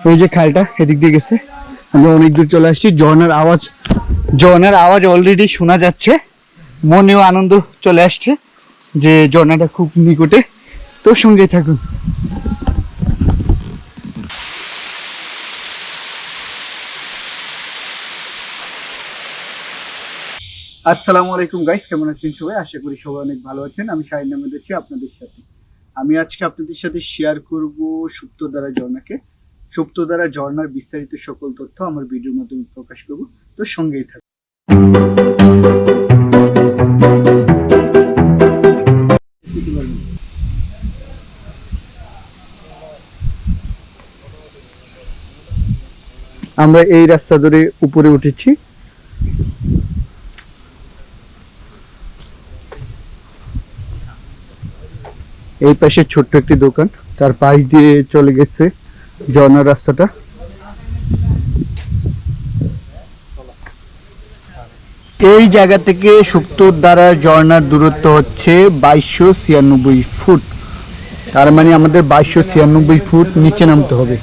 ওই যে খালটা এদিক দিয়ে গেছে, আমরা অনেক দূর চলে আসছি। ঝর্ণার আওয়াজ অলরেডি শোনা যাচ্ছে, মনেও আনন্দ চলে আসছে যে ঝর্ণাটা খুব নিকটে। তো সঙ্গে থাকুন। আসসালামু আলাইকুম গাইস, কেমন আছেন সবাই? আশা করি সবাই অনেক ভালো আছেন। আমি শাহিন আছি আপনাদের সাথে। আমি আজকে আপনাদের সাথে শেয়ার করব সুপ্তধারা ঝর্ণাকে। সুপ্তধারা ঝর্ণার বিস্তারিত সকল তথ্য আমার ভিডিওর মাধ্যমে প্রকাশ করব। তো সঙ্গেই থাকুন। আমরা এই রাস্তা ধরে উপরে উঠেছি। এই পাশে ছোট্ট একটি দোকান, তার পাশ দিয়ে চলে গেছে ঝর্ণার রাস্তাটা। এই জায়গা থেকে সুপ্তধারা ঝর্ণার দূরত্ব হচ্ছে 2296 ফুট। তার মানে আমাদের 2296 ফুট নিচে নামতে হবে।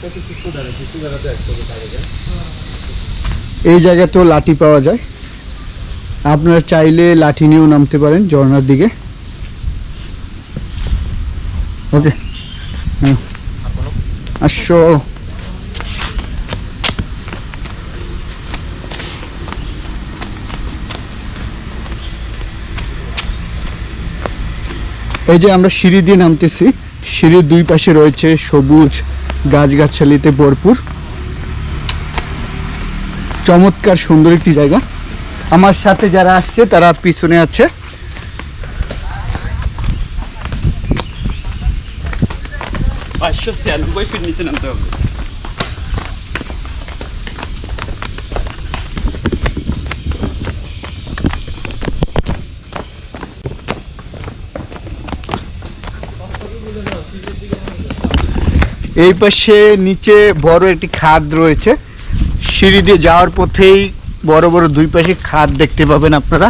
এই জায়গাতেও লাঠি পাওয়া যায়, আপনারা চাইলে লাঠি নিয়েও নামতে পারেন ঝর্ণার দিকে। ওকে, আসো। এই যে আমরা সিঁড়ি দিয়ে নামতেছি, সিঁড়ির দুই পাশে রয়েছে সবুজ গাছগাছালিতে ভরপুর, চমৎকার সুন্দর একটি জায়গা। আমার সাথে যারা আসছে তারা পিছনে আছে। নিচে নামতে হবে। এই পাশে নিচে বড় একটি খাদ রয়েছে, সিঁড়ি দিয়ে যাওয়ার পথেই বড় বড় দুই পাশে খাদ দেখতে পাবেন আপনারা।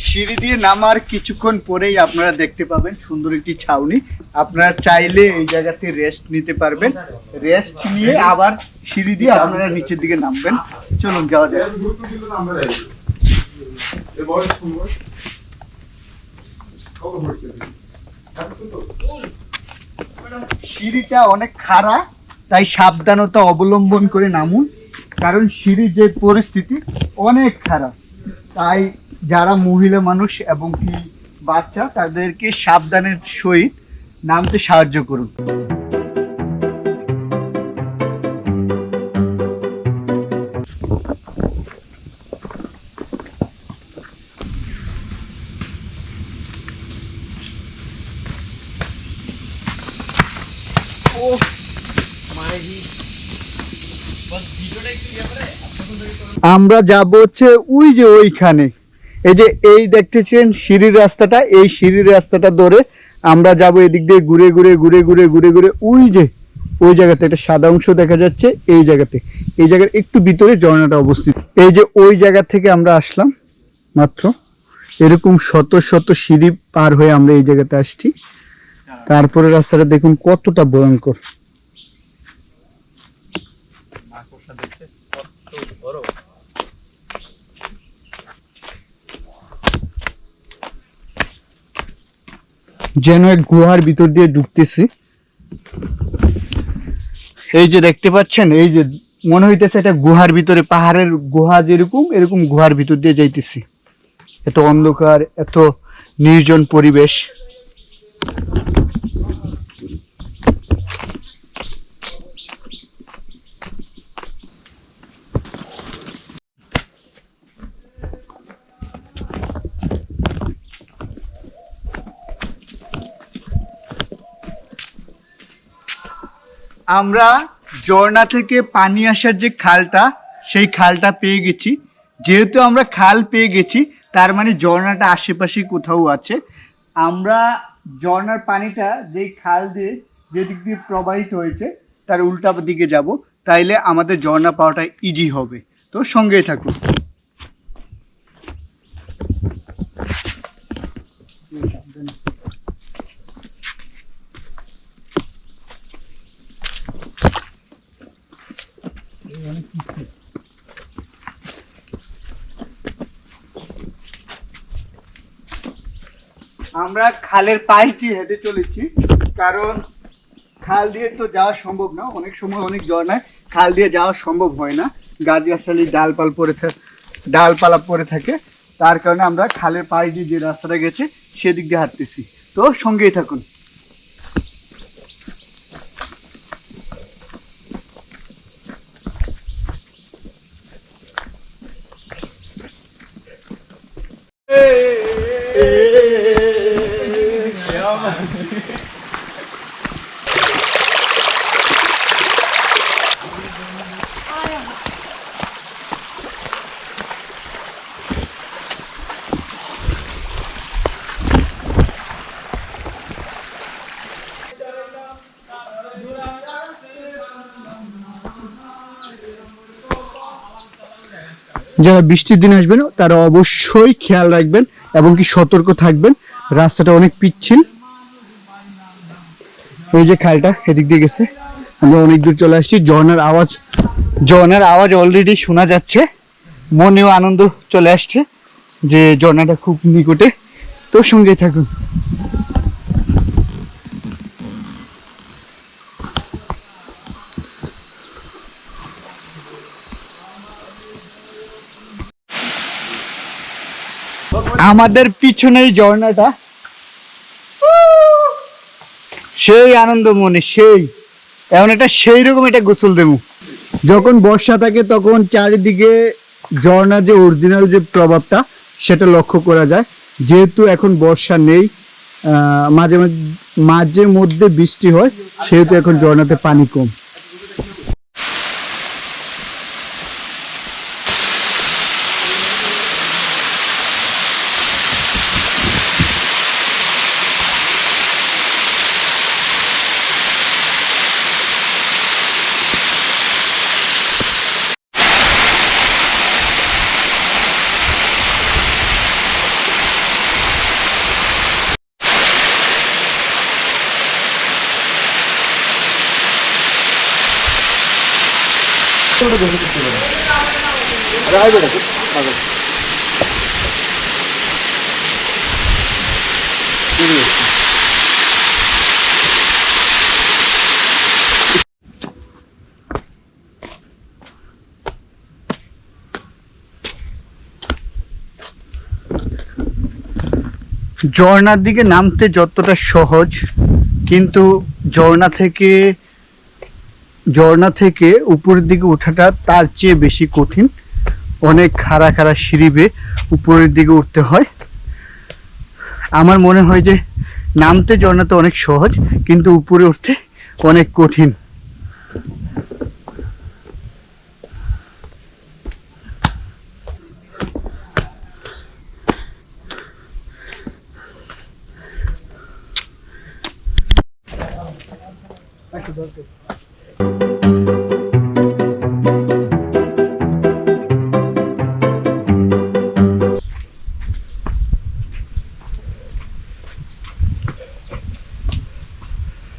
সিঁড়ি দিয়ে নামার কিছুক্ষণ পরেই আপনারা দেখতে পাবেন সুন্দর একটি ছাউনি। আপনারা চাইলে এই জায়গাতে রেস্ট নিতে পারবেন, রেস্ট নিয়ে আবার সিঁড়ি দিয়ে আপনারা নিচের দিকে নামবেন। চলুন যাওয়া যায়। সিঁড়িটা অনেক খাড়া, তাই সাবধানতা অবলম্বন করে নামুন, কারণ সিঁড়ির যে পরিস্থিতি অনেক খারাপ। তাই যারা মহিলা মানুষ এবং কি বাচ্চা, তাদেরকে সাবধানের সহিত নামতে সাহায্য করুন। আমরা যাব হচ্ছে ওই যে ওইখানে, এই যে এই দেখতেছেন সিঁড়ির রাস্তাটা, এই সিঁড়ির রাস্তাটা ধরে আমরা যাব এদিক দিয়ে ঘুরে ঘুরে ঘুরে ঘুরে ঘুরে ঘুরে ওই যে ওই জায়গাতে একটা সাদা অংশ দেখা যাচ্ছে। এই জায়গাতে, এই জায়গার একটু ভিতরে ঝর্ণাটা অবস্থিত। এই যে ওই জায়গা থেকে আমরা আসলাম মাত্র, এরকম শত শত সিঁড়ি পার হয়ে আমরা এই জায়গাতে আসছি। তারপরে রাস্তাটা দেখুন কতটা ভয়ঙ্কর। যেন এক গুহার ভিতর দিয়ে ঢুকতেছি। এই যে দেখতে পাচ্ছেন, এই যে মনে হইতেছে এটা গুহার ভিতরে, পাহাড়ের গুহা যেরকম, এরকম গুহার ভিতর দিয়ে যাইতেছি। এত অন্ধকার, এত নির্জন পরিবেশ। আমরা ঝর্ণা থেকে পানি আসার যে খালটা, সেই খালটা পেয়ে গেছি। যেহেতু আমরা খাল পেয়ে গেছি, তার মানে ঝর্ণাটা আশেপাশে কোথাও আছে। আমরা ঝর্ণার পানিটা যেই খাল দিয়ে যেদিক দিয়ে প্রবাহিত হয়েছে তার উল্টা দিকে যাব, তাইলে আমাদের ঝর্ণা পাওয়াটা ইজি হবে। তো সঙ্গেই থাকুন। আমরা খালের পাশ দিয়ে হেঁটে চলেছি, কারণ খাল দিয়ে তো যাওয়া সম্ভব না, অনেক সময় অনেক ঝর্ণায় খাল দিয়ে যাওয়া সম্ভব হয় না, গাছগাছালি ডালপালা পড়ে থাকে। তার কারণে আমরা খালের পাশ দিয়ে যে রাস্তাটা গেছে সেদিক দিয়ে হাঁটতেছি। তো সঙ্গেই থাকুন। যারা বৃষ্টির দিন আসবেন তারা অবশ্যই খেয়াল রাখবেন এবং কি সতর্ক থাকবেন, রাস্তাটা অনেক পিচ্ছিল। ওই যে খালটা এদিক দিয়ে গেছে, আমরা অনেক দূর চলে আসছি। ঝর্ণার আওয়াজ অলরেডি শোনা যাচ্ছে, মনেও আনন্দ চলে আসছে যে ঝর্ণাটা খুব নিকটে। তো সঙ্গে থাকুন। আমাদের পিছনেই ঝর্ণাটা, সেই আনন্দ মনে, সেই এমন একটা সেই রকম একটা গোসল দেবো। যখন বর্ষা থাকে তখন চারিদিকে ঝর্ণার যে অরিজিনাল যে প্রভাবটা সেটা লক্ষ্য করা যায়। যেহেতু এখন বর্ষা নেই, মাঝে মধ্যে বৃষ্টি হয়, সেহেতু এখন ঝর্ণাতে পানি কম। ঝর্ণার দিকে নামতে যতটা সহজ, কিন্তু ঝর্ণা থেকে উপরের দিকে ওঠাটা তার চেয়ে বেশি কঠিন। অনেক খাড়া খাড়া সিঁড়ি বেয়ে উপরের দিকে উঠতে হয়। আমার মনে হয় যে নামতে ঝর্ণাতে অনেক সহজ, কিন্তু উপরে উঠতে অনেক কঠিন।